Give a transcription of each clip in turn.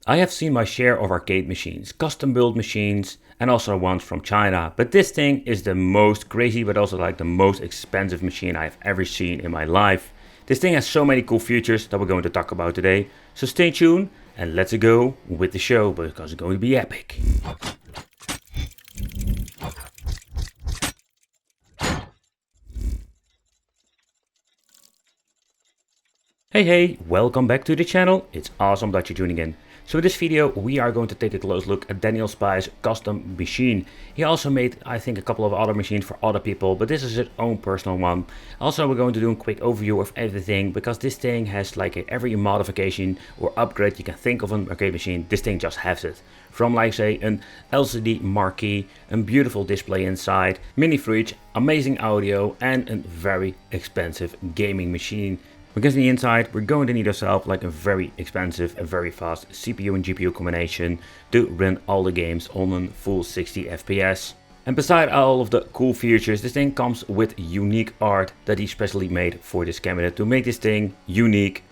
I have seen my share of arcade machines, custom built machines, and also ones from China, but this thing is the most crazy but also like the most expensive machine I've ever seen in my life. This thing has so many cool features that we're going to talk about today, so stay tuned and let's go with the show because it's going to be epic. Hey, welcome back to the channel. It's awesome that you're tuning in. So in this video we are going to take a close look at Daniel Spies' custom machine. He also made, I think, a couple of other machines for other people, but this is his own personal one. Also we're going to do a quick overview of everything because this thing has like every modification or upgrade you can think of an arcade machine. This thing just has it. From like say an LCD marquee, a beautiful display inside, mini fridge, amazing audio and a very expensive gaming machine. Because on the inside we're going to need ourselves like a very expensive and very fast CPU and GPU combination to run all the games on a full 60 FPS. And beside all of the cool features, this thing comes with unique art that he specially made for this cabinet to make this thing unique.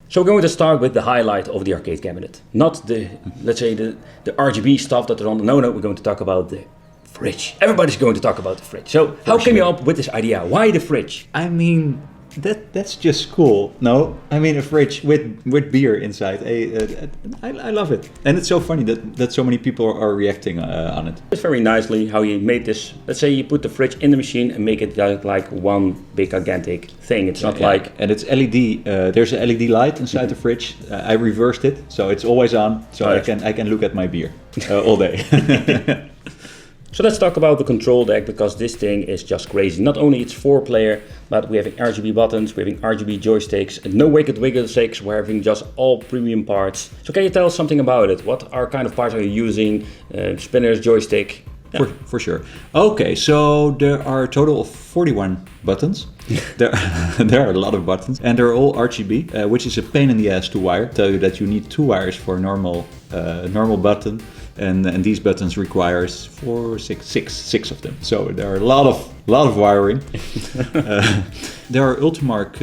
So we're going to start with the highlight of the arcade cabinet. Not the, let's say the RGB stuff that is on the no, we're going to talk about the fridge. Everybody's going to talk about the fridge. So how came you up with this idea? Why the fridge? I mean, that's just cool. No, I mean a fridge with beer inside. I love it, and it's so funny that so many people are reacting on it. It's very nicely how you made this. Let's say you put the fridge in the machine and make it like one big gigantic thing. It's not like, and it's LED. There's an LED light inside the fridge. I reversed it, so it's always on. So I can look at my beer all day. So let's talk about the control deck because this thing is just crazy. Not only it's 4-player, but we have RGB buttons, we're having RGB joysticks, and no wicked wiggle sticks, we're having just all premium parts. So can you tell us something about it? What kind of parts are you using? Spinners, joystick? Yeah. For sure. Okay, so there are a total of 41 buttons. there are a lot of buttons, and they're all RGB, which is a pain in the ass to wire. Tell you that you need 2 wires for a normal button. And these buttons requires six of them. So there are a lot of wiring. There are Ultimark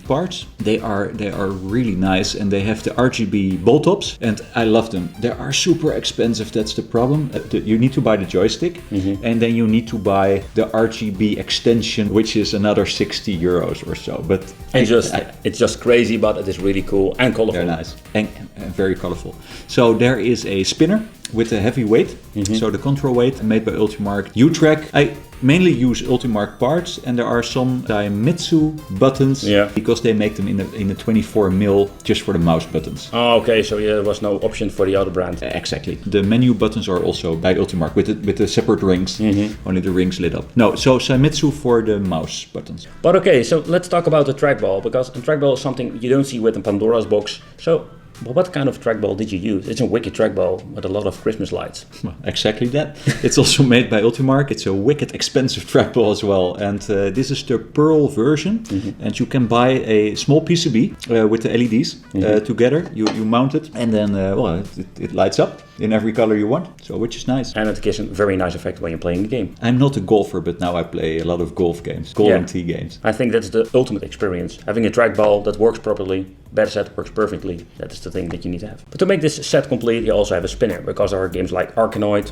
parts. They are really nice, and they have the RGB bolt tops, and I love them. They are super expensive. That's the problem. You need to buy the joystick, and then you need to buy the RGB extension, which is another 60 euros or so. But it's just crazy, but it is really cool and colorful. They're nice and very colorful. So there is a spinner with a heavy weight, so the control weight made by Ultimark. U-Track, I mainly use Ultimark parts, and there are some Daihatsu buttons because they make them in a 24mm just for the mouse buttons. Oh, okay, so there was no option for the other brand. Exactly. The menu buttons are also by Ultimark with the separate rings, only the rings lit up. No, so Daihatsu for the mouse buttons. But okay, so let's talk about the trackball, because a trackball is something you don't see with a Pandora's box. So what kind of trackball did you use? It's a wicked trackball with a lot of Christmas lights. Well, exactly that. It's also made by Ultimark. It's a wicked expensive trackball as well. And this is the Pearl version. And you can buy a small PCB with the LEDs together. You mount it, and then it lights up in every color you want. So which is nice. And it gives a very nice effect when you're playing the game. I'm not a golfer, but now I play a lot of golf games, golden tee games. I think that's the ultimate experience. Having a trackball that works properly, better set works perfectly. That is the thing that you need to have. But to make this set complete, you also have a spinner, because there are games like Arkanoid,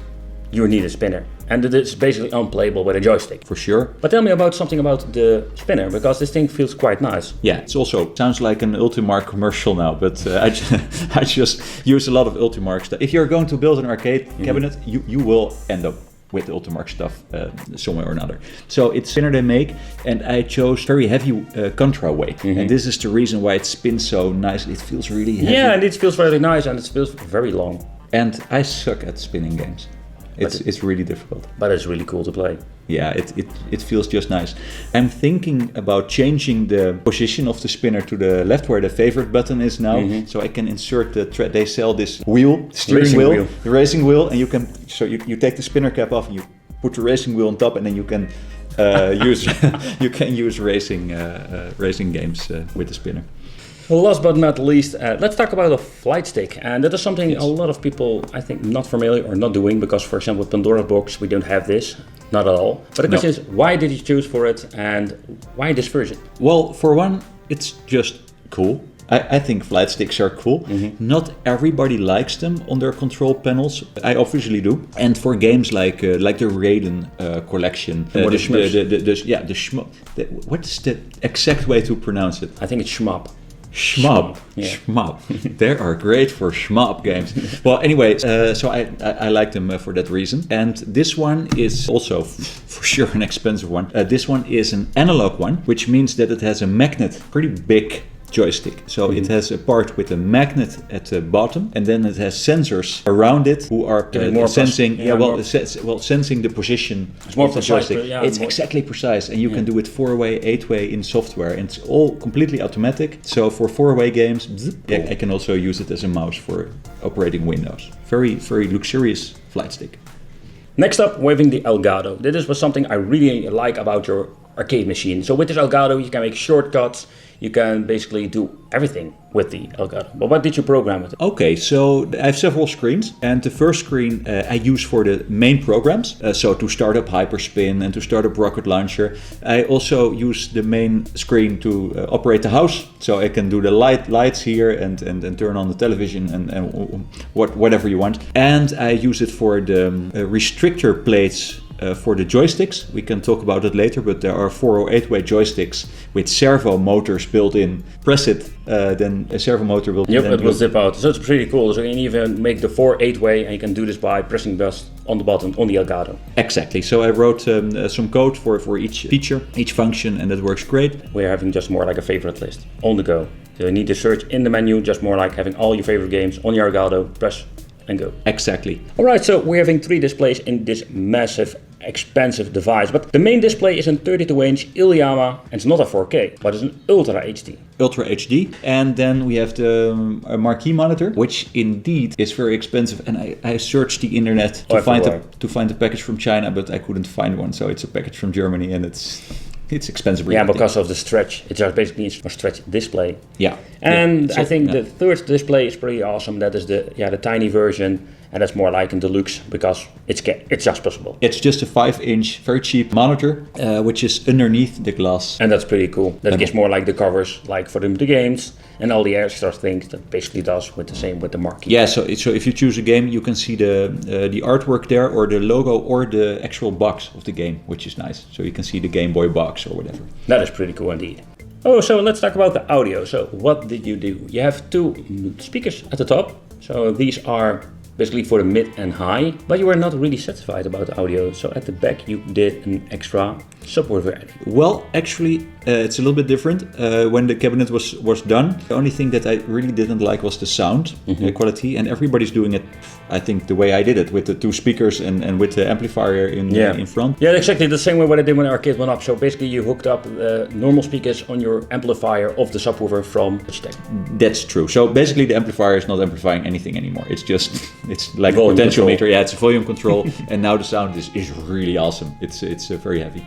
you need a spinner. And it is basically unplayable with a joystick. For sure. But tell me about something about the spinner, because this thing feels quite nice. Yeah, it's also sounds like an Ultimark commercial now, but I just use a lot of Ultimark stuff. If you're going to build an arcade cabinet, you will end up with Ultimark stuff somewhere or another. So it's spinner they make, and I chose very heavy contra weight. And this is the reason why it spins so nicely. It feels really heavy. Yeah, and it feels very nice, and it feels very long. And I suck at spinning games. It's really difficult. But it's really cool to play. Yeah, it feels just nice. I'm thinking about changing the position of the spinner to the left, where the favorite button is now, so I can insert they sell this steering wheel, the racing wheel, and you take the spinner cap off and you put the racing wheel on top, and then you can use racing games with the spinner. Well, last but not least, let's talk about a flight stick. And that is something a lot of people, I think, not familiar or not doing, because, for example, with Pandora's box, we don't have this. Not at all. But the question is, why did you choose for it, and why this version? Well, for one, it's just cool. I think flight sticks are cool. Not everybody likes them on their control panels. I obviously do. And for games like the Raiden collection, what is the shmup. What is the exact way to pronounce it? I think it's shmup. Shmup. Yeah. Shmup. They are great for shmup games. Well, anyway, so I like them for that reason. And this one is also for sure an expensive one. This one is an analog one, which means that it has a magnet, pretty big joystick. So it has a part with a magnet at the bottom, and then it has sensors around it who are sensing. Sensing the position of the joystick. It's exactly precise, and you can do it 4-way, 8-way in software, and it's all completely automatic. So for 4-way games, I can also use it as a mouse for operating Windows. Very, very luxurious flight stick. Next up, we're having the Elgato. This was something I really like about your arcade machine. So with this Elgato, you can make shortcuts. You can basically do everything with the Elgato. But what did you program with it? Okay, so I have several screens, and the first screen I use for the main programs. So to start up Hyperspin and to start up Rocket Launcher. I also use the main screen to operate the house. So I can do the lights here and turn on the television and whatever you want. And I use it for the restrictor plates. For the joysticks, we can talk about it later, but there are 4 or 8-way joysticks with servo motors built in. Press it, then a servo motor will... Yep, it will zip out. So it's pretty cool. So you can even make the 4 8-way, and you can do this by pressing just on the button on the Elgato. Exactly. So I wrote some code for each feature, each function, and that works great. We're having just more like a favorite list on the go. So you need to search in the menu, just more like having all your favorite games on your Elgato, press and go. Exactly. Alright, so we're having 3 displays in this massive, expensive device. But the main display is a 32-inch Iliama, and it's not a 4K, but it's an Ultra HD. Ultra HD. And then we have the marquee monitor, which indeed is very expensive. And I searched the internet to find a package from China, but I couldn't find one. So it's a package from Germany, and it's expensive. Yeah, because of the stretch. It's just basically a stretch display. Yeah. And I think the third display is pretty awesome. That is the tiny version. And that's more like in deluxe because it's just possible. It's just a 5-inch, very cheap monitor, which is underneath the glass. And that's pretty cool. That gives more like the covers, like for the games and all the extra things that basically does with the marquee. Yeah, so if you choose a game, you can see the artwork there, or the logo, or the actual box of the game, which is nice. So you can see the Game Boy box or whatever. That is pretty cool indeed. Oh, so let's talk about the audio. So what did you do? You have 2 speakers at the top. So these are basically for the mid and high, but you were not really satisfied about the audio. So at the back you did an extra subwoofer. Well, actually, it's a little bit different. When the cabinet was done, the only thing that I really didn't like was the sound quality, and everybody's doing it, I think, the way I did it, with the 2 speakers and with the amplifier in front. Yeah, exactly the same way what I did when the arcade went up. So basically you hooked up normal speakers on your amplifier of the subwoofer from Logitech. That's true. So basically the amplifier is not amplifying anything anymore. It's like volume a potential control. meter. Yeah, it's a volume control. And now the sound is really awesome. It's very heavy.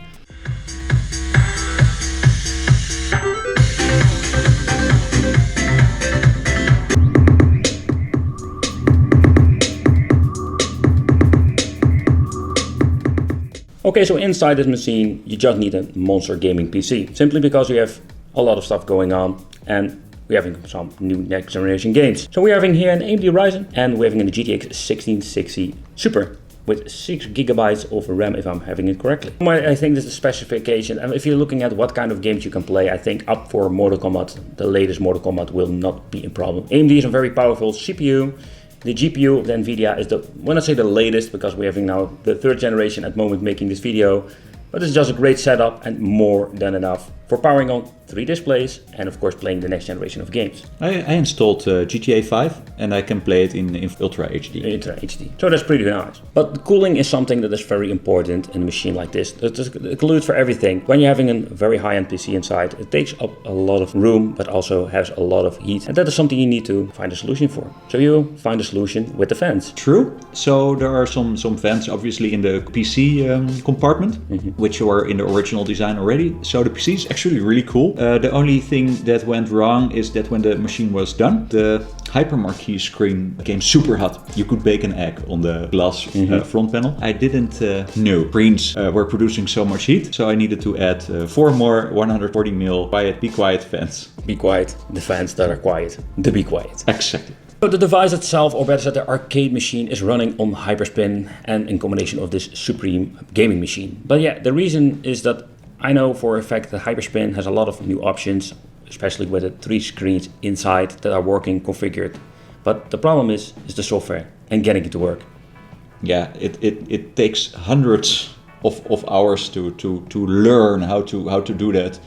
Okay, so inside this machine, you just need a monster gaming PC, simply because you have a lot of stuff going on and we're having some new next generation games. So we're having here an AMD Ryzen and we're having a GTX 1660 Super with 6 gigabytes of RAM, if I'm having it correctly. I think this is the specification, and if you're looking at what kind of games you can play, I think up for Mortal Kombat, the latest Mortal Kombat will not be a problem. AMD is a very powerful CPU. The GPU of the NVIDIA is when I say the latest, because we're having now the 3rd generation at the moment making this video, but it's just a great setup and more than enough for powering on 3 displays and of course playing the next generation of games. I installed GTA 5 and I can play it in Ultra HD. Ultra HD. So that's pretty nice. But the cooling is something that is very important in a machine like this. It includes for everything. When you're having a very high-end PC inside, it takes up a lot of room but also has a lot of heat. And that is something you need to find a solution for. So you find a solution with the fans. True. So there are some fans obviously in the PC compartment, which were in the original design already. So the PC is actually really cool. The only thing that went wrong is that when the machine was done, the hypermarquee screen became super hot. You could bake an egg on the glass front panel. I didn't know screens were producing so much heat, so I needed to add 4 more 140 mil be quiet fans. Be quiet, the fans that are quiet, the be quiet. Exactly. So the device itself, or better said the arcade machine, is running on Hyperspin and in combination of this Supreme gaming machine. But yeah, the reason is that I know for a fact that Hyperspin has a lot of new options, especially with the 3 screens inside that are working configured. But the problem is the software and getting it to work. Yeah, it takes hundreds of hours to learn how to do that.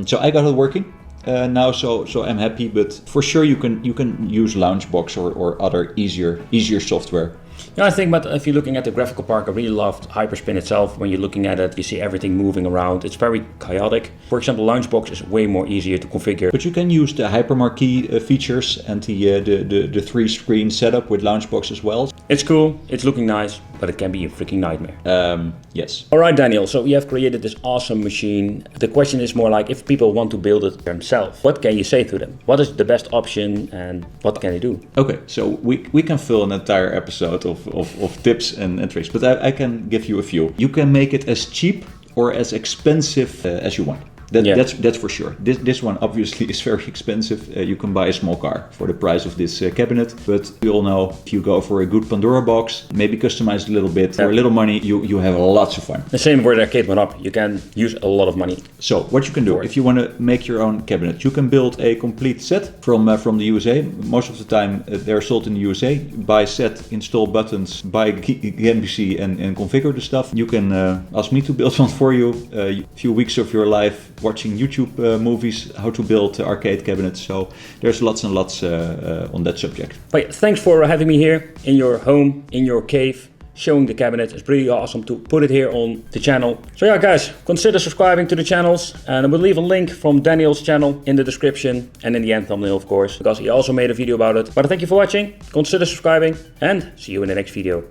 So I got it working now, so I'm happy. But for sure, you can use Launchbox or other easier software. Yeah, I think, but if you're looking at the graphical part, I really loved Hyperspin itself. When you're looking at it, you see everything moving around. It's very chaotic. For example, Launchbox is way more easier to configure. But you can use the hypermarquee features and the 3 screen setup with Launchbox as well. It's cool, it's looking nice, but it can be a freaking nightmare. Yes. All right, Daniel, so we have created this awesome machine. The question is more like, if people want to build it themselves, what can you say to them? What is the best option and what can they do? Okay, so we can fill an entire episode of tips and tricks, but I can give you a few. You can make it as cheap or as expensive as you want. That's for sure. This one obviously is very expensive. You can buy a small car for the price of this cabinet, but we all know if you go for a good Pandora box, maybe customize it a little bit, for a little money, you have lots of fun. The same with the arcade one up. You can use a lot of money. So what you can do, if you want to make your own cabinet, you can build a complete set from the USA. Most of the time they're sold in the USA. Buy set, install buttons, buy game PC and configure the stuff. You can ask me to build one for you. A few weeks of your life watching YouTube movies, how to build arcade cabinets. So there's lots and lots on that subject. But yeah, thanks for having me here in your home, in your cave, showing the cabinet. It's pretty awesome to put it here on the channel. So yeah, guys, consider subscribing to the channels, and I will leave a link from Daniel's channel in the description and in the end thumbnail, of course, because he also made a video about it. But thank you for watching, consider subscribing, and see you in the next video.